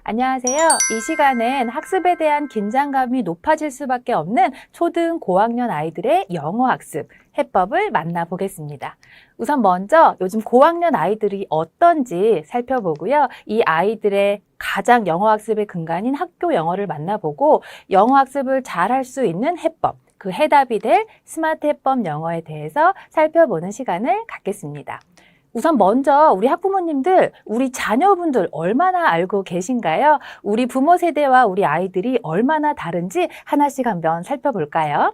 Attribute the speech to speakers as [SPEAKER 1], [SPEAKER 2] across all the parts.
[SPEAKER 1] 안녕하세요. 이 시간은 학습에 대한 긴장감이 높아질 수밖에 없는 초등 고학년 아이들의 영어 학습 해법을 만나보겠습니다. 우선 먼저 요즘 고학년 아이들이 어떤지 살펴보고요. 이 아이들의 가장 영어 학습의 근간인 학교 영어를 만나보고 영어 학습을 잘할 수 있는 해법, 그 해답이 될 스마트 해법 영어에 대해서 살펴보는 시간을 갖겠습니다. 우선 먼저 우리 학부모님들, 우리 자녀분들 얼마나 알고 계신가요? 우리 부모 세대와 우리 아이들이 얼마나 다른지 하나씩 한번 살펴볼까요?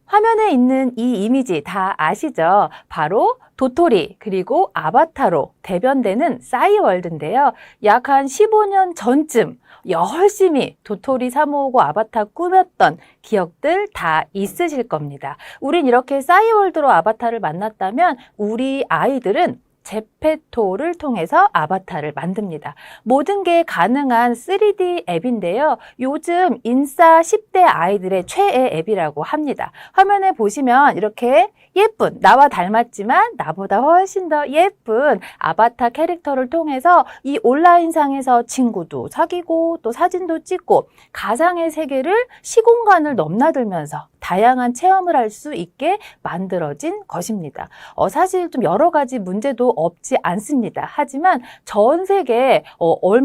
[SPEAKER 1] 화면에 있는 이 이미지 다 아시죠? 바로 도토리 그리고 아바타로 대변되는 싸이월드인데요. 약 한 15년 전쯤 열심히 도토리 355 아바타 꾸몄던 기억들 다 있으실 겁니다. 우린 이렇게 싸이월드로 아바타를 만났다면 우리 아이들은 제페토를 통해서 아바타를 만듭니다. 모든 게 가능한 3D 앱인데요. 요즘 인싸 10대 아이들의 최애 앱이라고 합니다. 화면에 보시면 이렇게 예쁜, 나와 닮았지만 나보다 훨씬 더 예쁜 아바타 캐릭터를 통해서 이 온라인상에서 친구도 사귀고 또 사진도 찍고 가상의 세계를 시공간을 넘나들면서 다양한 체험을 할 수 있게 만들어진 것입니다. 사실 좀 여러 가지 문제도 없지 않습니다. 하지만 전 세계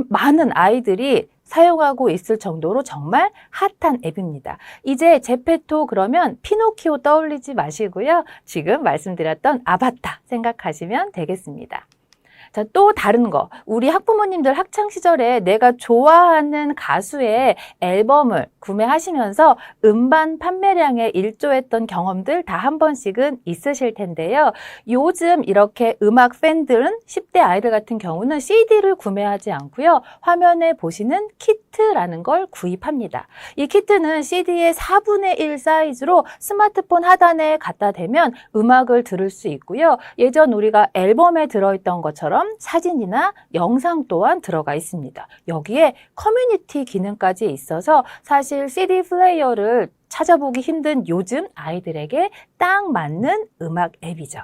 [SPEAKER 1] 많은 아이들이 사용하고 있을 정도로 정말 핫한 앱입니다. 이제 제페토 그러면 피노키오 떠올리지 마시고요. 지금 말씀드렸던 아바타 생각하시면 되겠습니다. 자, 또 다른 거. 우리 학부모님들 학창 시절에 내가 좋아하는 가수의 앨범을 구매하시면서 음반 판매량에 일조했던 경험들 다 한 번씩은 있으실 텐데요. 요즘 이렇게 음악 팬들은 10대 아이들 같은 경우는 CD를 구매하지 않고요. 화면에 보시는 키트라는 걸 구입합니다. 이 키트는 CD의 4분의 1 사이즈로 스마트폰 하단에 갖다 대면 음악을 들을 수 있고요. 예전 우리가 앨범에 들어있던 것처럼 사진이나 영상 또한 들어가 있습니다. 여기에 커뮤니티 기능까지 있어서 사실 CD 플레이어를 찾아보기 힘든 요즘 아이들에게 딱 맞는 음악 앱이죠.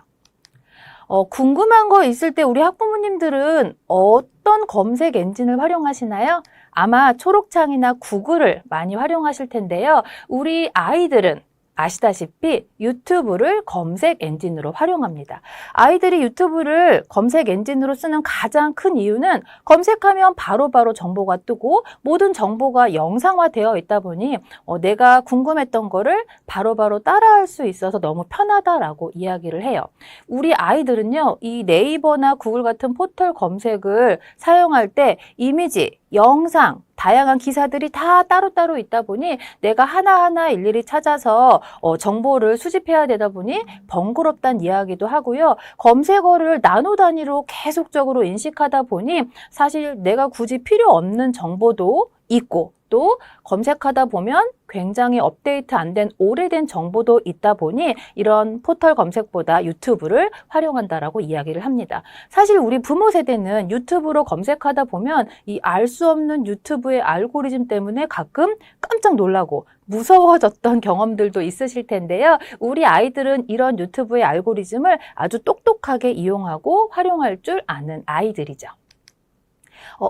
[SPEAKER 1] 궁금한 거 있을 때 우리 학부모님들은 어떤 검색 엔진을 활용하시나요? 아마 초록창이나 구글을 많이 활용하실 텐데요. 우리 아이들은 아시다시피 유튜브를 검색 엔진으로 활용합니다. 아이들이 유튜브를 검색 엔진으로 쓰는 가장 큰 이유는 검색하면 바로바로 정보가 뜨고 모든 정보가 영상화되어 있다 보니 내가 궁금했던 거를 바로바로 따라할 수 있어서 너무 편하다라고 이야기를 해요. 우리 아이들은요, 이 네이버나 구글 같은 포털 검색을 사용할 때 이미지, 영상, 다양한 기사들이 다 따로따로 있다 보니 내가 하나하나 일일이 찾아서 정보를 수집해야 되다 보니 번거롭다는 이야기도 하고요. 검색어를 나노 단위로 계속적으로 인식하다 보니 사실 내가 굳이 필요 없는 정보도 있고 또 검색하다 보면 굉장히 업데이트 안 된 오래된 정보도 있다 보니 이런 포털 검색보다 유튜브를 활용한다라고 이야기를 합니다. 사실 우리 부모 세대는 유튜브로 검색하다 보면 이 알 수 없는 유튜브의 알고리즘 때문에 가끔 깜짝 놀라고 무서워졌던 경험들도 있으실 텐데요. 우리 아이들은 이런 유튜브의 알고리즘을 아주 똑똑하게 이용하고 활용할 줄 아는 아이들이죠.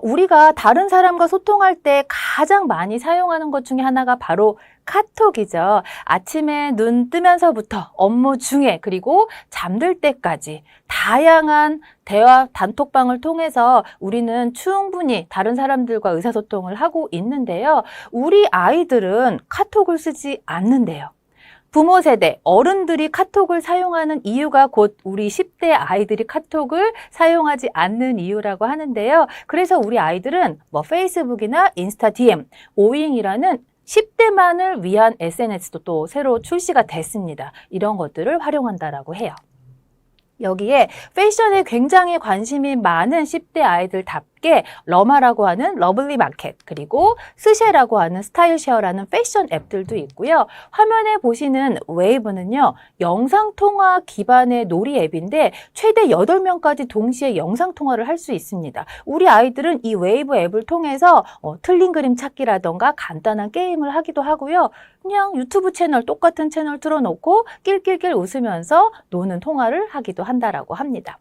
[SPEAKER 1] 우리가 다른 사람과 소통할 때 가장 많이 사용하는 것 중에 하나가 바로 카톡이죠. 아침에 눈 뜨면서부터 업무 중에 그리고 잠들 때까지 다양한 대화 단톡방을 통해서 우리는 충분히 다른 사람들과 의사소통을 하고 있는데요. 우리 아이들은 카톡을 쓰지 않는데요. 부모 세대, 어른들이 카톡을 사용하는 이유가 곧 우리 10대 아이들이 카톡을 사용하지 않는 이유라고 하는데요. 그래서 우리 아이들은 페이스북이나 인스타 DM, 오잉이라는 10대만을 위한 SNS도 또 새로 출시가 됐습니다. 이런 것들을 활용한다라고 해요. 여기에 패션에 굉장히 관심이 많은 10대 아이들답게 러마라고 하는 러블리 마켓 그리고 스쉐라고 하는 스타일쉐어라는 패션 앱들도 있고요. 화면에 보시는 웨이브는요. 영상통화 기반의 놀이 앱인데 최대 8명까지 동시에 영상통화를 할 수 있습니다. 우리 아이들은 이 웨이브 앱을 통해서 틀린 그림 찾기라던가 간단한 게임을 하기도 하고요. 그냥 유튜브 채널 똑같은 채널 틀어놓고 낄낄낄 웃으면서 노는 통화를 하기도 한다라고 합니다.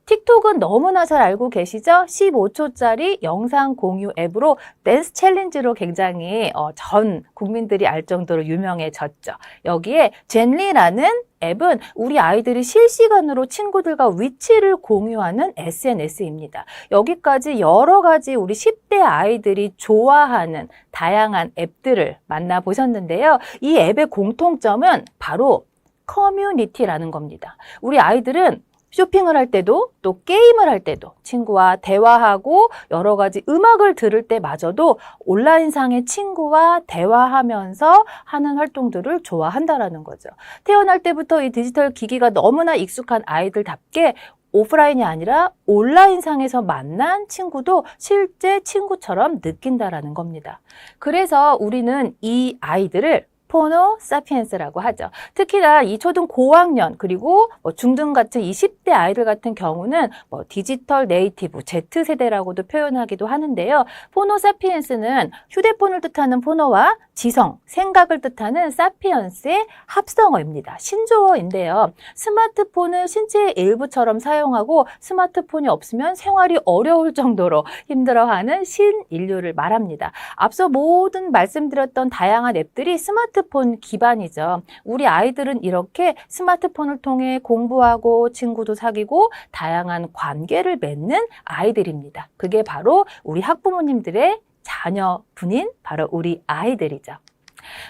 [SPEAKER 1] 틱톡은 너무나 잘 알고 계시죠? 15초짜리 영상 공유 앱으로 댄스 챌린지로 굉장히 전 국민들이 알 정도로 유명해졌죠. 여기에 젠리라는 앱은 우리 아이들이 실시간으로 친구들과 위치를 공유하는 SNS입니다. 여기까지 여러 가지 우리 10대 아이들이 좋아하는 다양한 앱들을 만나보셨는데요. 이 앱의 공통점은 바로 커뮤니티라는 겁니다. 우리 아이들은 쇼핑을 할 때도 또 게임을 할 때도 친구와 대화하고 여러 가지 음악을 들을 때마저도 온라인상의 친구와 대화하면서 하는 활동들을 좋아한다라는 거죠. 태어날 때부터 이 디지털 기기가 너무나 익숙한 아이들답게 오프라인이 아니라 온라인상에서 만난 친구도 실제 친구처럼 느낀다라는 겁니다. 그래서 우리는 이 아이들을 포노 사피엔스라고 하죠. 특히나 이 초등 고학년 그리고 중등 같은 이 10대 아이들 같은 경우는 디지털 네이티브 Z세대라고도 표현하기도 하는데요. 포노 사피엔스는 휴대폰을 뜻하는 포노와 지성, 생각을 뜻하는 사피언스의 합성어입니다. 신조어인데요. 스마트폰을 신체의 일부처럼 사용하고 스마트폰이 없으면 생활이 어려울 정도로 힘들어하는 신인류를 말합니다. 앞서 모든 말씀드렸던 다양한 앱들이 스마트폰 기반이죠. 우리 아이들은 이렇게 스마트폰을 통해 공부하고 친구도 사귀고 다양한 관계를 맺는 아이들입니다. 그게 바로 우리 학부모님들의 자녀분인 바로 우리 아이들이죠.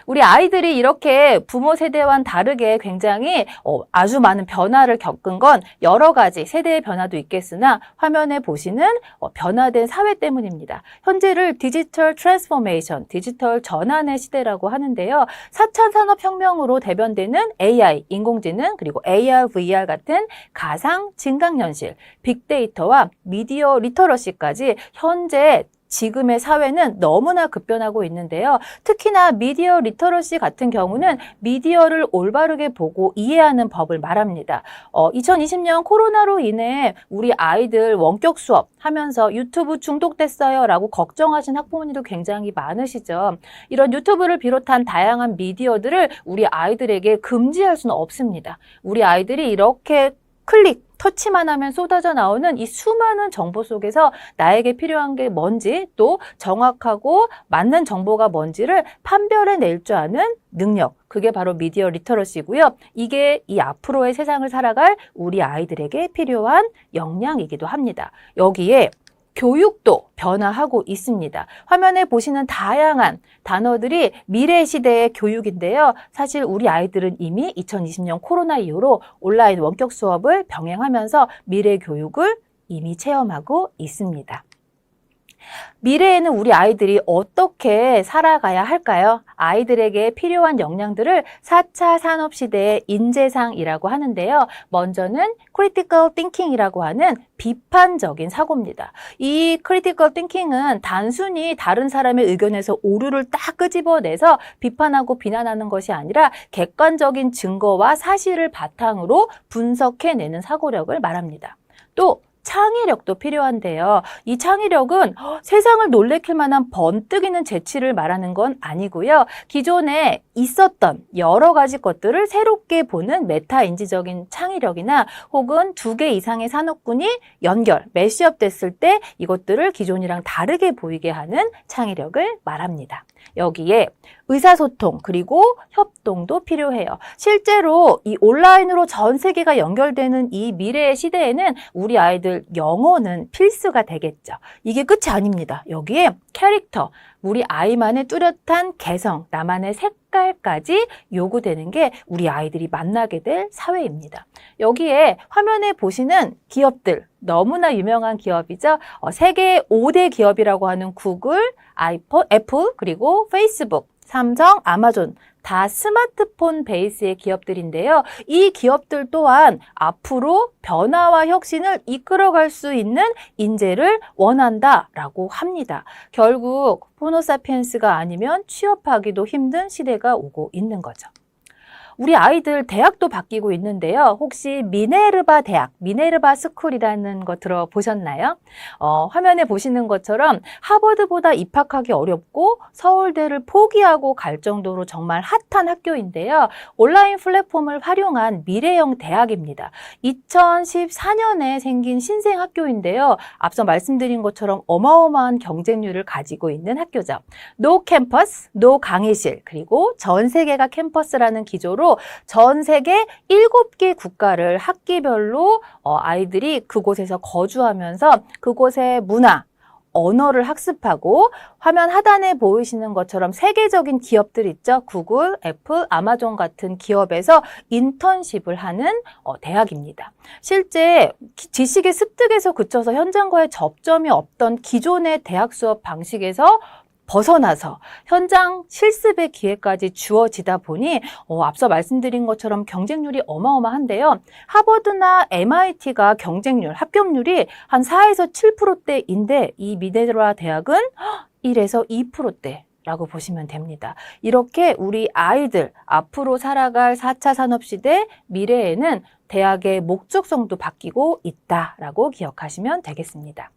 [SPEAKER 1] 우리 아이들이 이렇게 부모 세대와는 다르게 굉장히 아주 많은 변화를 겪은 건 여러 가지 세대의 변화도 있겠으나 화면에 보시는 변화된 사회 때문입니다. 현재를 디지털 트랜스포메이션, 디지털 전환의 시대라고 하는데요. 4차 산업혁명으로 대변되는 AI, 인공지능, 그리고 AR, VR 같은 가상 증강현실, 빅데이터와 미디어 리터러시까지 현재 지금의 사회는 너무나 급변하고 있는데요. 특히나 미디어 리터러시 같은 경우는 미디어를 올바르게 보고 이해하는 법을 말합니다. 2020년 코로나로 인해 우리 아이들 원격 수업 하면서 유튜브 중독됐어요 라고 걱정하신 학부모님도 굉장히 많으시죠. 이런 유튜브를 비롯한 다양한 미디어들을 우리 아이들에게 금지할 수는 없습니다. 우리 아이들이 이렇게 터치만 하면 쏟아져 나오는 이 수많은 정보 속에서 나에게 필요한 게 뭔지 또 정확하고 맞는 정보가 뭔지를 판별해낼 줄 아는 능력, 그게 바로 미디어 리터러시고요. 이게 이 앞으로의 세상을 살아갈 우리 아이들에게 필요한 역량이기도 합니다. 여기에 교육도 변화하고 있습니다. 화면에 보시는 다양한 단어들이 미래 시대의 교육인데요. 사실 우리 아이들은 이미 2020년 코로나 이후로 온라인 원격 수업을 병행하면서 미래 교육을 이미 체험하고 있습니다. 미래에는 우리 아이들이 어떻게 살아가야 할까요? 아이들에게 필요한 역량들을 4차 산업시대의 인재상이라고 하는데요. 먼저는 critical thinking이라고 하는 비판적인 사고입니다. 이 critical thinking은 단순히 다른 사람의 의견에서 오류를 딱 끄집어내서 비판하고 비난하는 것이 아니라 객관적인 증거와 사실을 바탕으로 분석해내는 사고력을 말합니다. 또 창의력도 필요한데요. 이 창의력은 세상을 놀래킬 만한 번뜩이는 재치를 말하는 건 아니고요. 기존에 있었던 여러 가지 것들을 새롭게 보는 메타인지적인 창의력이나 혹은 2개 이상의 산업군이 매시업 됐을 때 이것들을 기존이랑 다르게 보이게 하는 창의력을 말합니다. 여기에 의사소통 그리고 협동도 필요해요. 실제로 이 온라인으로 전 세계가 연결되는 이 미래의 시대에는 우리 아이들 영어는 필수가 되겠죠. 이게 끝이 아닙니다. 여기에 캐릭터, 우리 아이만의 뚜렷한 개성, 나만의 색깔까지 요구되는 게 우리 아이들이 만나게 될 사회입니다. 여기에 화면에 보시는 기업들, 너무나 유명한 기업이죠. 세계 5대 기업이라고 하는 구글, 애플, 그리고 페이스북, 삼성, 아마존 다 스마트폰 베이스의 기업들인데요. 이 기업들 또한 앞으로 변화와 혁신을 이끌어갈 수 있는 인재를 원한다라고 합니다. 결국 호모사피엔스가 아니면 취업하기도 힘든 시대가 오고 있는 거죠. 우리 아이들 대학도 바뀌고 있는데요. 혹시 미네르바 대학, 미네르바 스쿨이라는 거 들어보셨나요? 화면에 보시는 것처럼 하버드보다 입학하기 어렵고 서울대를 포기하고 갈 정도로 정말 핫한 학교인데요. 온라인 플랫폼을 활용한 미래형 대학입니다. 2014년에 생긴 신생 학교인데요. 앞서 말씀드린 것처럼 어마어마한 경쟁률을 가지고 있는 학교죠. 노 캠퍼스, 노 강의실, 그리고 전 세계가 캠퍼스라는 기조로 전 세계 7개 국가를 학기별로 아이들이 그곳에서 거주하면서 그곳의 문화, 언어를 학습하고 화면 하단에 보이시는 것처럼 세계적인 기업들 있죠. 구글, 애플, 아마존 같은 기업에서 인턴십을 하는 대학입니다. 실제 지식의 습득에서 그쳐서 현장과의 접점이 없던 기존의 대학 수업 방식에서 벗어나서 현장 실습의 기회까지 주어지다 보니 앞서 말씀드린 것처럼 경쟁률이 어마어마한데요. 하버드나 MIT가 경쟁률, 합격률이 한 4에서 7%대인데 이 미네르바 대학은 1에서 2%대. 라고 보시면 됩니다. 이렇게 우리 아이들 앞으로 살아갈 4차 산업시대 미래에는 대학의 목적성도 바뀌고 있다라고 기억하시면 되겠습니다.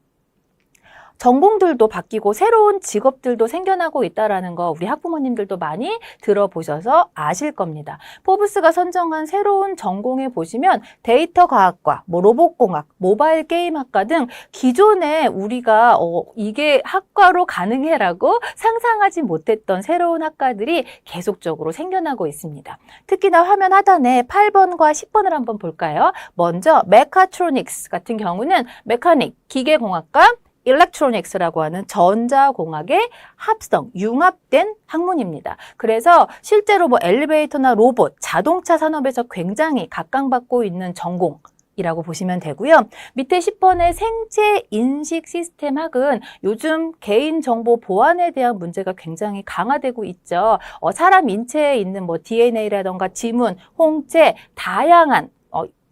[SPEAKER 1] 전공들도 바뀌고 새로운 직업들도 생겨나고 있다는 거 우리 학부모님들도 많이 들어보셔서 아실 겁니다. 포브스가 선정한 새로운 전공에 보시면 데이터 과학과, 로봇공학, 모바일 게임학과 등 기존에 우리가 이게 학과로 가능해라고 상상하지 못했던 새로운 학과들이 계속적으로 생겨나고 있습니다. 특히나 화면 하단에 8번과 10번을 한번 볼까요? 먼저 메카트로닉스 같은 경우는 메카닉, 기계공학과, 일렉트로닉스라고 하는 전자공학의 합성, 융합된 학문입니다. 그래서 실제로 엘리베이터나 로봇, 자동차 산업에서 굉장히 각광받고 있는 전공이라고 보시면 되고요. 밑에 10번의 생체 인식 시스템 학은 요즘 개인정보 보안에 대한 문제가 굉장히 강화되고 있죠. 사람 인체에 있는 DNA라던가 지문, 홍채, 다양한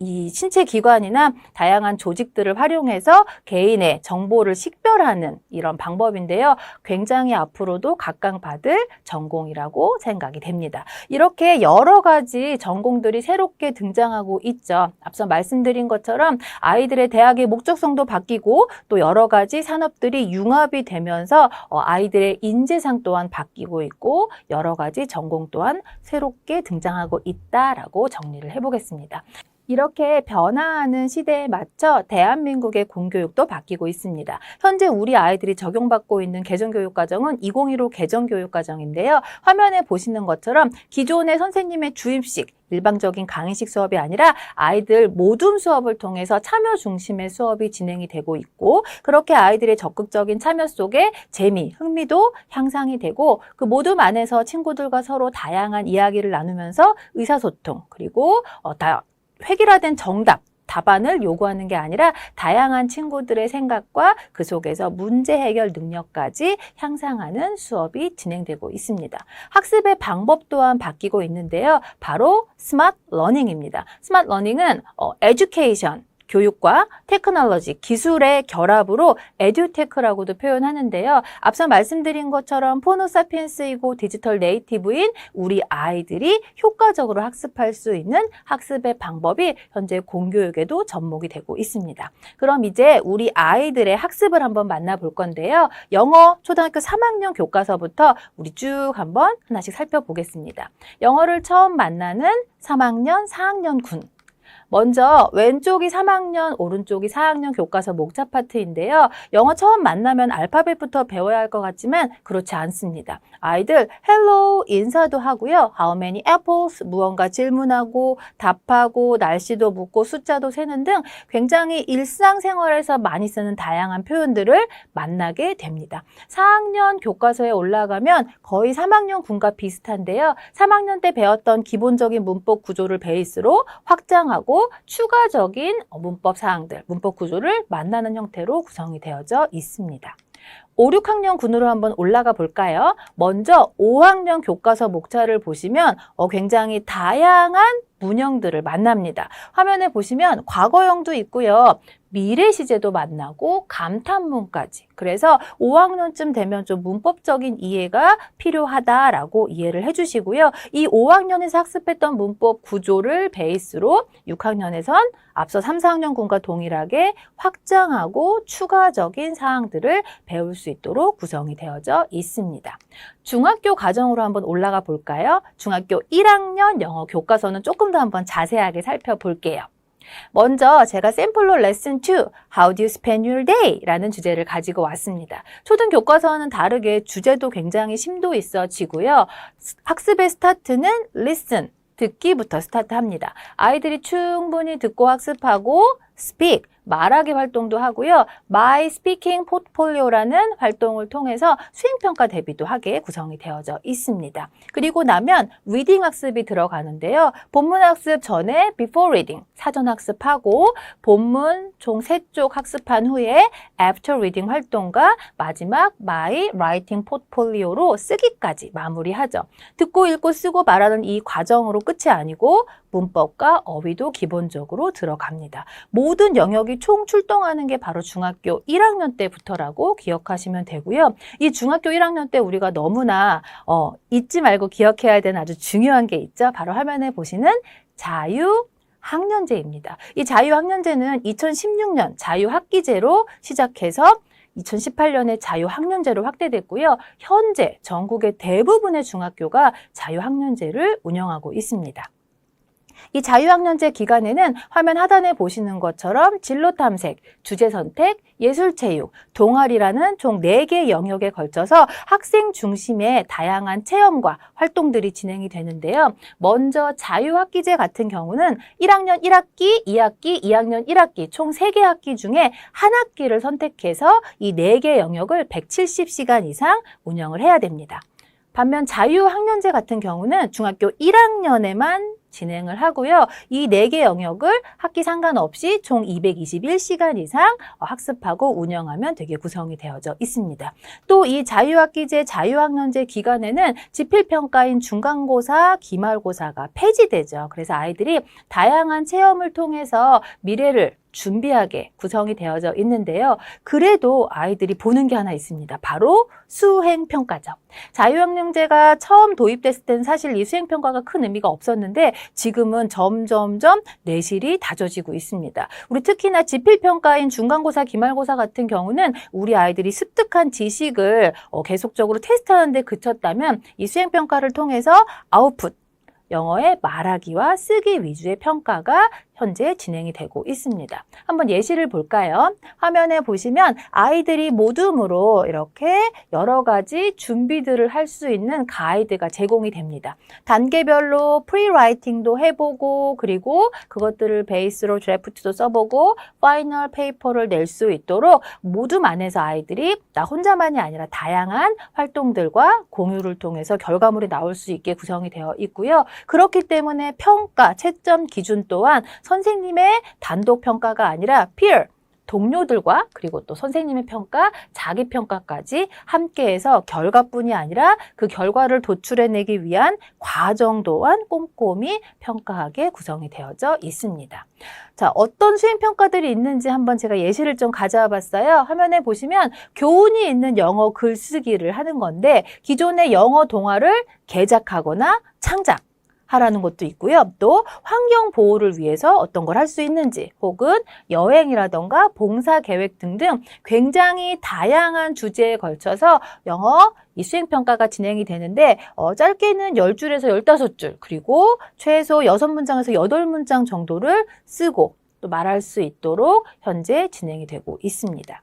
[SPEAKER 1] 이 신체 기관이나 다양한 조직들을 활용해서 개인의 정보를 식별하는 이런 방법인데요. 굉장히 앞으로도 각광받을 전공이라고 생각이 됩니다. 이렇게 여러 가지 전공들이 새롭게 등장하고 있죠. 앞서 말씀드린 것처럼 아이들의 대학의 목적성도 바뀌고 또 여러 가지 산업들이 융합이 되면서 아이들의 인재상 또한 바뀌고 있고 여러 가지 전공 또한 새롭게 등장하고 있다라고 정리를 해보겠습니다. 이렇게 변화하는 시대에 맞춰 대한민국의 공교육도 바뀌고 있습니다. 현재 우리 아이들이 적용받고 있는 개정교육과정은 2015 개정교육과정인데요. 화면에 보시는 것처럼 기존의 선생님의 주입식, 일방적인 강의식 수업이 아니라 아이들 모둠 수업을 통해서 참여 중심의 수업이 진행이 되고 있고 그렇게 아이들의 적극적인 참여 속에 재미, 흥미도 향상이 되고 그 모둠 안에서 친구들과 서로 다양한 이야기를 나누면서 의사소통 그리고 획일화된 정답, 답안을 요구하는 게 아니라 다양한 친구들의 생각과 그 속에서 문제 해결 능력까지 향상하는 수업이 진행되고 있습니다. 학습의 방법 또한 바뀌고 있는데요. 바로 스마트 러닝입니다. 스마트 러닝은 에듀케이션, 교육과 테크놀로지, 기술의 결합으로 에듀테크라고도 표현하는데요. 앞서 말씀드린 것처럼 포노사피엔스이고 디지털 네이티브인 우리 아이들이 효과적으로 학습할 수 있는 학습의 방법이 현재 공교육에도 접목이 되고 있습니다. 그럼 이제 우리 아이들의 학습을 한번 만나볼 건데요. 영어 초등학교 3학년 교과서부터 우리 쭉 한번 하나씩 살펴보겠습니다. 영어를 처음 만나는 3학년, 4학년 군. 먼저 왼쪽이 3학년, 오른쪽이 4학년 교과서 목차 파트인데요. 영어 처음 만나면 알파벳부터 배워야 할 것 같지만 그렇지 않습니다. 아이들 hello 인사도 하고요. How many apples? 무언가 질문하고 답하고 날씨도 묻고 숫자도 세는 등 굉장히 일상생활에서 많이 쓰는 다양한 표현들을 만나게 됩니다. 4학년 교과서에 올라가면 거의 3학년 군과 비슷한데요. 3학년 때 배웠던 기본적인 문법 구조를 베이스로 확장하고 추가적인 문법 사항들, 문법 구조를 만나는 형태로 구성이 되어져 있습니다. 5, 6학년 군으로 한번 올라가 볼까요? 먼저 5학년 교과서 목차를 보시면 굉장히 다양한 문형들을 만납니다. 화면에 보시면 과거형도 있고요. 미래 시제도 만나고 감탄문까지. 그래서 5학년쯤 되면 좀 문법적인 이해가 필요하다라고 이해를 해주시고요. 이 5학년에서 학습했던 문법 구조를 베이스로 6학년에선 앞서 3, 4학년군과 동일하게 확장하고 추가적인 사항들을 배울 수 있도록 구성이 되어져 있습니다. 중학교 과정으로 한번 올라가 볼까요? 중학교 1학년 영어 교과서는 조금 더 한번 자세하게 살펴볼게요. 먼저 제가 샘플로 레슨 2, How do you spend your day? 라는 주제를 가지고 왔습니다. 초등 교과서와는 다르게 주제도 굉장히 심도 있어지고요. 학습의 스타트는 listen, 듣기부터 스타트합니다. 아이들이 충분히 듣고 학습하고 speak, 말하기 활동도 하고요. My Speaking Portfolio라는 활동을 통해서 수행평가 대비도 하게 구성이 되어져 있습니다. 그리고 나면 리딩 학습이 들어가는데요. 본문 학습 전에 Before Reading, 사전 학습하고 본문 총 3쪽 학습한 후에 After Reading 활동과 마지막 My Writing Portfolio로 쓰기까지 마무리하죠. 듣고 읽고 쓰고 말하는 이 과정으로 끝이 아니고 문법과 어휘도 기본적으로 들어갑니다. 모든 영역이 총 출동하는 게 바로 중학교 1학년 때부터라고 기억하시면 되고요. 이 중학교 1학년 때 우리가 너무나 잊지 말고 기억해야 되는 아주 중요한 게 있죠. 바로 화면에 보시는 자유학년제입니다. 이 자유학년제는 2016년 자유학기제로 시작해서 2018년에 자유학년제로 확대됐고요. 현재 전국의 대부분의 중학교가 자유학년제를 운영하고 있습니다. 이 자유학년제 기간에는 화면 하단에 보시는 것처럼 진로 탐색, 주제 선택, 예술체육, 동아리라는 총 4개 영역에 걸쳐서 학생 중심의 다양한 체험과 활동들이 진행이 되는데요. 먼저 자유학기제 같은 경우는 1학년 1학기, 2학기, 2학년 1학기 총 3개 학기 중에 한 학기를 선택해서 이 4개 영역을 170시간 이상 운영을 해야 됩니다. 반면 자유학년제 같은 경우는 중학교 1학년에만 진행을 하고요. 이 4개 영역을 학기 상관없이 총 221시간 이상 학습하고 운영하면 되게 구성이 되어져 있습니다. 또 이 자유학기제, 자유학년제 기간에는 지필평가인 중간고사, 기말고사가 폐지되죠. 그래서 아이들이 다양한 체험을 통해서 미래를 준비하게 구성이 되어져 있는데요. 그래도 아이들이 보는 게 하나 있습니다. 바로 수행평가죠. 자유학년제가 처음 도입됐을 때는 사실 이 수행평가가 큰 의미가 없었는데 지금은 점점점 내실이 다져지고 있습니다. 우리 특히나 지필평가인 중간고사, 기말고사 같은 경우는 우리 아이들이 습득한 지식을 계속적으로 테스트하는 데 그쳤다면 이 수행평가를 통해서 아웃풋, 영어의 말하기와 쓰기 위주의 평가가 현재 진행이 되고 있습니다. 한번 예시를 볼까요? 화면에 보시면 아이들이 모둠으로 이렇게 여러 가지 준비들을 할 수 있는 가이드가 제공이 됩니다. 단계별로 프리라이팅도 해보고 그리고 그것들을 베이스로 드래프트도 써보고 파이널 페이퍼를 낼 수 있도록 모둠 안에서 아이들이 나 혼자만이 아니라 다양한 활동들과 공유를 통해서 결과물이 나올 수 있게 구성이 되어 있고요. 그렇기 때문에 평가, 채점 기준 또한 선생님의 단독 평가가 아니라 peer, 동료들과 그리고 또 선생님의 평가, 자기 평가까지 함께해서 결과뿐이 아니라 그 결과를 도출해내기 위한 과정 또한 꼼꼼히 평가하게 구성이 되어져 있습니다. 자, 어떤 수행평가들이 있는지 한번 제가 예시를 좀 가져와 봤어요. 화면에 보시면 교훈이 있는 영어 글쓰기를 하는 건데 기존의 영어 동화를 개작하거나 창작, 하라는 것도 있고요. 또 환경 보호를 위해서 어떤 걸 할 수 있는지 혹은 여행이라던가 봉사 계획 등등 굉장히 다양한 주제에 걸쳐서 영어 이 수행평가가 진행이 되는데 짧게는 10줄에서 15줄 그리고 최소 6문장에서 8문장 정도를 쓰고 또 말할 수 있도록 현재 진행이 되고 있습니다.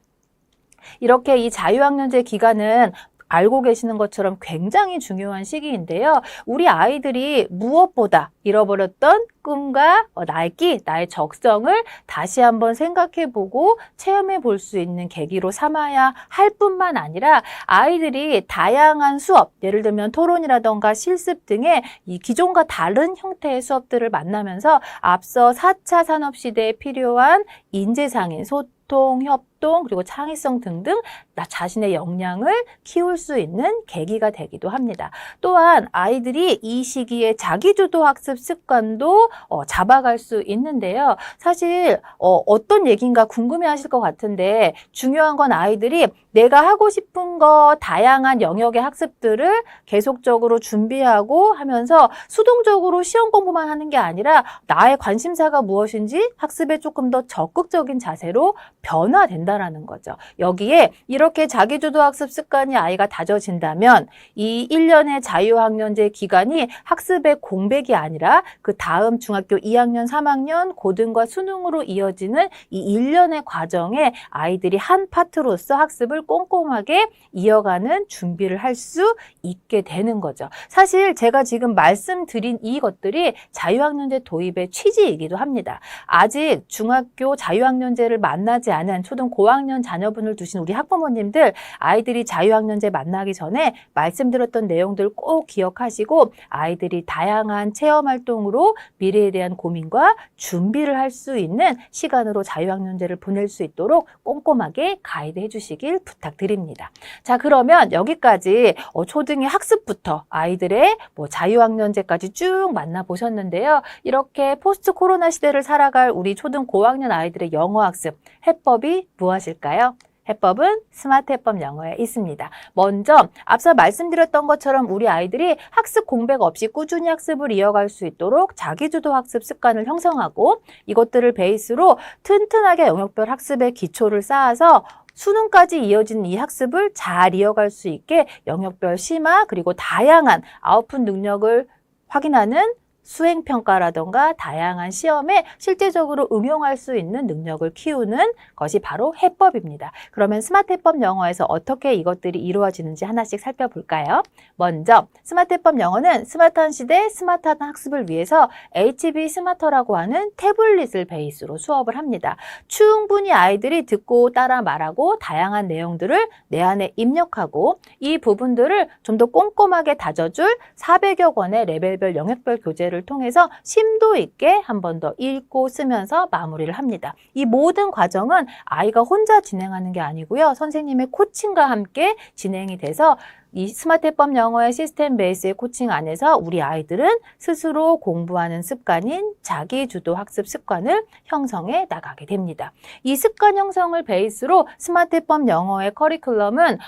[SPEAKER 1] 이렇게 이 자유학년제 기간은 알고 계시는 것처럼 굉장히 중요한 시기인데요. 우리 아이들이 무엇보다 잃어버렸던 꿈과 날기, 나의 적성을 다시 한번 생각해보고 체험해 볼 수 있는 계기로 삼아야 할 뿐만 아니라 아이들이 다양한 수업, 예를 들면 토론이라던가 실습 등의 이 기존과 다른 형태의 수업들을 만나면서 앞서 4차 산업시대에 필요한 인재상인 소통, 협동, 활동 그리고 창의성 등등 나 자신의 역량을 키울 수 있는 계기가 되기도 합니다. 또한 아이들이 이 시기에 자기주도 학습 습관도 잡아갈 수 있는데요. 사실 어떤 얘기인가 궁금해하실 것 같은데 중요한 건 아이들이 내가 하고 싶은 거 다양한 영역의 학습들을 계속적으로 준비하고 하면서 수동적으로 시험 공부만 하는 게 아니라 나의 관심사가 무엇인지 학습에 조금 더 적극적인 자세로 변화된다라는 거죠. 여기에 이렇게 자기주도 학습 습관이 아이가 다져진다면 이 1년의 자유학년제 기간이 학습의 공백이 아니라 그 다음 중학교 2학년, 3학년 고등과 수능으로 이어지는 이 1년의 과정에 아이들이 한 파트로서 학습을 꼼꼼하게 이어가는 준비를 할 수 있게 되는 거죠. 사실 제가 지금 말씀드린 이것들이 자유학년제 도입의 취지이기도 합니다. 아직 중학교 자유학년제를 만나지 않은 초등 고학년 자녀분을 두신 우리 학부모님들 아이들이 자유학년제 만나기 전에 말씀드렸던 내용들 꼭 기억하시고 아이들이 다양한 체험활동으로 미래에 대한 고민과 준비를 할 수 있는 시간으로 자유학년제를 보낼 수 있도록 꼼꼼하게 가이드해 주시길 부탁드립니다. 자, 그러면 여기까지 초등의 학습부터 아이들의 자유학년제까지 쭉 만나보셨는데요. 이렇게 포스트 코로나 시대를 살아갈 우리 초등 고학년 아이들의 영어 학습 해법이 무엇일까요? 해법은 스마트 해법 영어에 있습니다. 먼저 앞서 말씀드렸던 것처럼 우리 아이들이 학습 공백 없이 꾸준히 학습을 이어갈 수 있도록 자기주도 학습 습관을 형성하고 이것들을 베이스로 튼튼하게 영역별 학습의 기초를 쌓아서 수능까지 이어지는 이 학습을 잘 이어갈 수 있게 영역별 심화 그리고 다양한 아웃풋 능력을 확인하는 수행평가라던가 다양한 시험에 실제적으로 응용할 수 있는 능력을 키우는 것이 바로 해법입니다. 그러면 스마트 해법 영어에서 어떻게 이것들이 이루어지는지 하나씩 살펴볼까요? 먼저 스마트 해법 영어는 스마트한 시대 스마트한 학습을 위해서 HB 스마터라고 하는 태블릿을 베이스로 수업을 합니다. 충분히 아이들이 듣고 따라 말하고 다양한 내용들을 내 안에 입력하고 이 부분들을 좀 더 꼼꼼하게 다져줄 400여 권의 레벨별 영역별 교재를 통해서 심도 있게 한 번 더 읽고 쓰면서 마무리를 합니다. 이 모든 과정은 아이가 혼자 진행하는 게 아니고요. 선생님의 코칭과 함께 진행이 돼서 이 스마트 해법 영어의 시스템 베이스의 코칭 안에서 우리 아이들은 스스로 공부하는 습관인 자기주도 학습 습관을 형성해 나가게 됩니다. 이 습관 형성을 베이스로 스마트 해법 영어의 커리큘럼은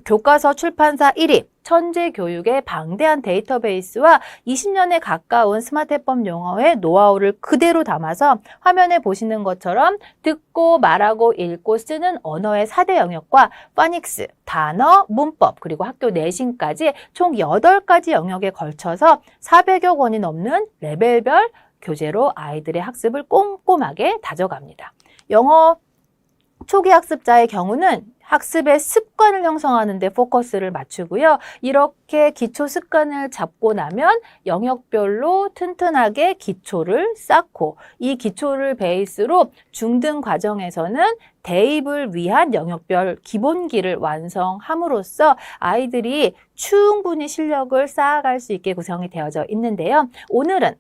[SPEAKER 1] 교과서 출판사 1위, 천재교육의 방대한 데이터베이스와 20년에 가까운 스마트 해법 영어의 노하우를 그대로 담아서 화면에 보시는 것처럼 듣고 말하고 읽고 쓰는 언어의 4대 영역과 파닉스, 단어, 문법, 그리고 학교 내신까지 총 8가지 영역에 걸쳐서 400여 권이 넘는 레벨별 교재로 아이들의 학습을 꼼꼼하게 다져갑니다. 영어 초기 학습자의 경우는 학습의 습관을 형성하는 데 포커스를 맞추고요. 이렇게 기초 습관을 잡고 나면 영역별로 튼튼하게 기초를 쌓고 이 기초를 베이스로 중등 과정에서는 대입을 위한 영역별 기본기를 완성함으로써 아이들이 충분히 실력을 쌓아갈 수 있게 구성이 되어져 있는데요. 오늘은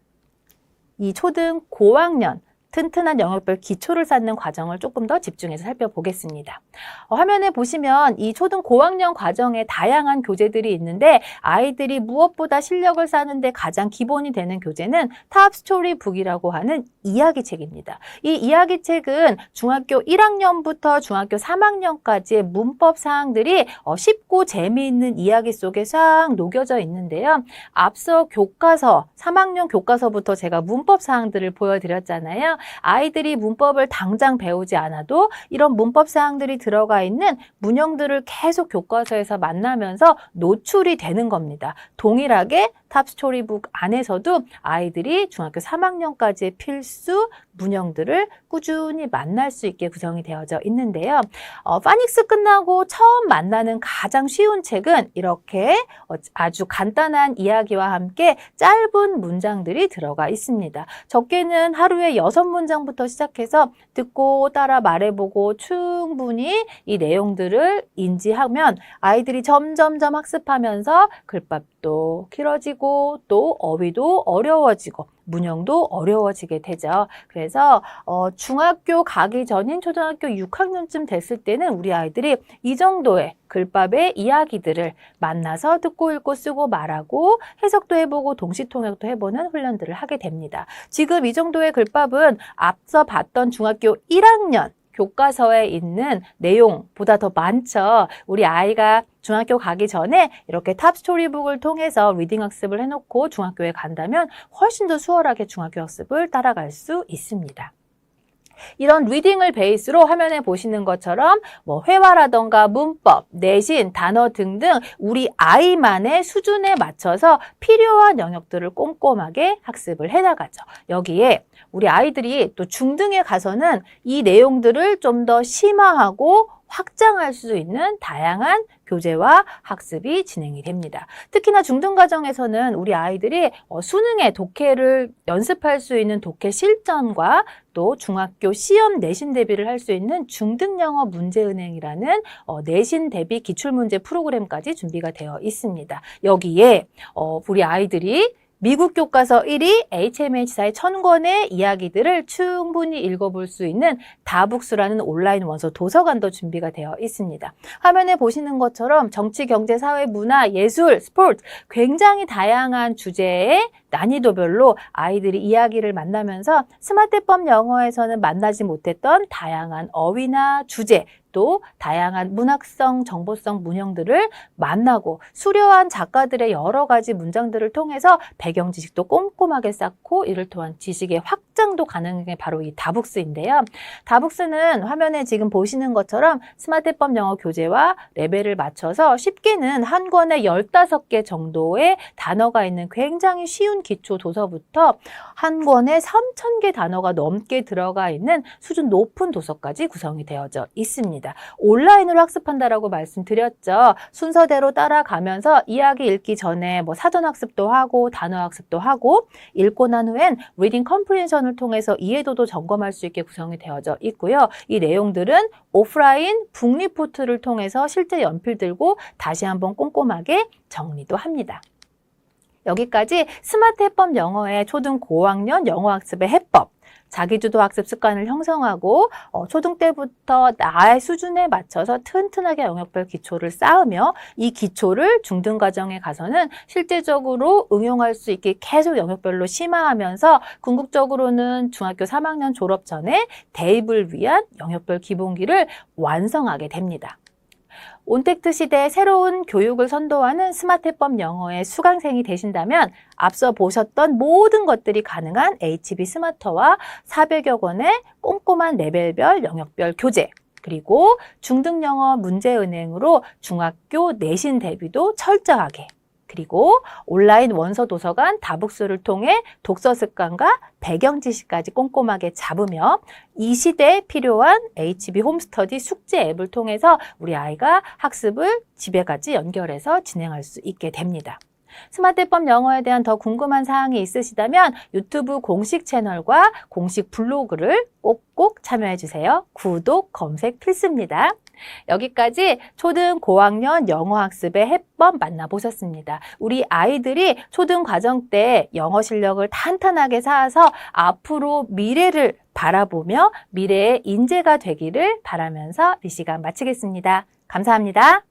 [SPEAKER 1] 이 초등 고학년 튼튼한 영역별 기초를 쌓는 과정을 조금 더 집중해서 살펴보겠습니다. 화면에 보시면 이 초등 고학년 과정에 다양한 교재들이 있는데 아이들이 무엇보다 실력을 쌓는데 가장 기본이 되는 교재는 탑스토리북이라고 하는 이야기책입니다. 이 이야기책은 중학교 1학년부터 중학교 3학년까지의 문법 사항들이 쉽고 재미있는 이야기 속에 싹 녹여져 있는데요. 앞서 교과서, 3학년 교과서부터 제가 문법 사항들을 보여드렸잖아요. 아이들이 문법을 당장 배우지 않아도 이런 문법 사항들이 들어가 있는 문형들을 계속 교과서에서 만나면서 노출이 되는 겁니다. 동일하게 탑스토리북 안에서도 아이들이 중학교 3학년까지의 필수 문형들을 꾸준히 만날 수 있게 구성이 되어져 있는데요. 파닉스 끝나고 처음 만나는 가장 쉬운 책은 이렇게 아주 간단한 이야기와 함께 짧은 문장들이 들어가 있습니다. 적게는 하루에 6문장부터 시작해서 듣고 따라 말해보고 충분히 이 내용들을 인지하면 아이들이 점점점 학습하면서 글밥도 길어지고 또 어휘도 어려워지고 문형도 어려워지게 되죠. 그래서 중학교 가기 전인 초등학교 6학년쯤 됐을 때는 우리 아이들이 이 정도의 글밥의 이야기들을 만나서 듣고 읽고 쓰고 말하고 해석도 해보고 동시통역도 해보는 훈련들을 하게 됩니다. 지금 이 정도의 글밥은 앞서 봤던 중학교 1학년 교과서에 있는 내용보다 더 많죠. 우리 아이가 중학교 가기 전에 이렇게 탑 스토리북을 통해서 리딩 학습을 해놓고 중학교에 간다면 훨씬 더 수월하게 중학교 학습을 따라갈 수 있습니다. 이런 리딩을 베이스로 화면에 보시는 것처럼 뭐 회화라던가 문법, 내신, 단어 등등 우리 아이만의 수준에 맞춰서 필요한 영역들을 꼼꼼하게 학습을 해나가죠. 여기에 우리 아이들이 또 중등에 가서는 이 내용들을 좀 더 심화하고 확장할 수 있는 다양한 교재와 학습이 진행이 됩니다. 특히나 중등과정에서는 우리 아이들이 수능에 독해를 연습할 수 있는 독해 실전과 또 중학교 시험 내신 대비를 할 수 있는 중등영어 문제은행이라는 내신 대비 기출문제 프로그램까지 준비가 되어 있습니다. 여기에 우리 아이들이 미국 교과서 1위 HMH사의 1000권의 이야기들을 충분히 읽어볼 수 있는 다북스라는 온라인 원서 도서관도 준비가 되어 있습니다. 화면에 보시는 것처럼 정치, 경제, 사회, 문화, 예술, 스포츠 굉장히 다양한 주제의 난이도별로 아이들이 이야기를 만나면서 스마트법 영어에서는 만나지 못했던 다양한 어휘나 주제 또 다양한 문학성, 정보성 문형들을 만나고 수려한 작가들의 여러 가지 문장들을 통해서 배경 지식도 꼼꼼하게 쌓고 이를 통한 지식의 확장도 가능한 게 바로 이 다북스인데요. 다북스는 화면에 지금 보시는 것처럼 스마트법 영어 교재와 레벨을 맞춰서 쉽게는 한 권에 15개 정도의 단어가 있는 굉장히 쉬운 기초 도서부터 한 권에 3,000개 단어가 넘게 들어가 있는 수준 높은 도서까지 구성이 되어져 있습니다. 온라인으로 학습한다라고 말씀드렸죠. 순서대로 따라가면서 이야기 읽기 전에 사전 학습도 하고 단어 학습도 하고 읽고 난 후엔 리딩 컴프리hension을 통해서 이해도도 점검할 수 있게 구성이 되어져 있고요. 이 내용들은 오프라인 북리포트를 통해서 실제 연필 들고 다시 한번 꼼꼼하게 정리도 합니다. 여기까지 스마트 해법 영어의 초등 고학년 영어 학습의 해법, 자기주도 학습 습관을 형성하고 초등 때부터 나의 수준에 맞춰서 튼튼하게 영역별 기초를 쌓으며 이 기초를 중등 과정에 가서는 실제적으로 응용할 수 있게 계속 영역별로 심화하면서 궁극적으로는 중학교 3학년 졸업 전에 대입을 위한 영역별 기본기를 완성하게 됩니다. 온택트 시대의 새로운 교육을 선도하는 스마트법 영어의 수강생이 되신다면 앞서 보셨던 모든 것들이 가능한 HB 스마터와 400여 권의 꼼꼼한 레벨별 영역별 교재 그리고 중등 영어 문제은행으로 중학교 내신 대비도 철저하게 그리고 온라인 원서 도서관 다북스를 통해 독서 습관과 배경 지식까지 꼼꼼하게 잡으며 이 시대에 필요한 HB 홈스터디 숙제 앱을 통해서 우리 아이가 학습을 집에까지 연결해서 진행할 수 있게 됩니다. 스마트법 영어에 대한 더 궁금한 사항이 있으시다면 유튜브 공식 채널과 공식 블로그를 꼭꼭 참여해 주세요. 구독, 검색 필수입니다. 여기까지 초등 고학년 영어 학습의 해법 만나보셨습니다. 우리 아이들이 초등 과정 때 영어 실력을 탄탄하게 쌓아서 앞으로 미래를 바라보며 미래의 인재가 되기를 바라면서 이 시간 마치겠습니다. 감사합니다.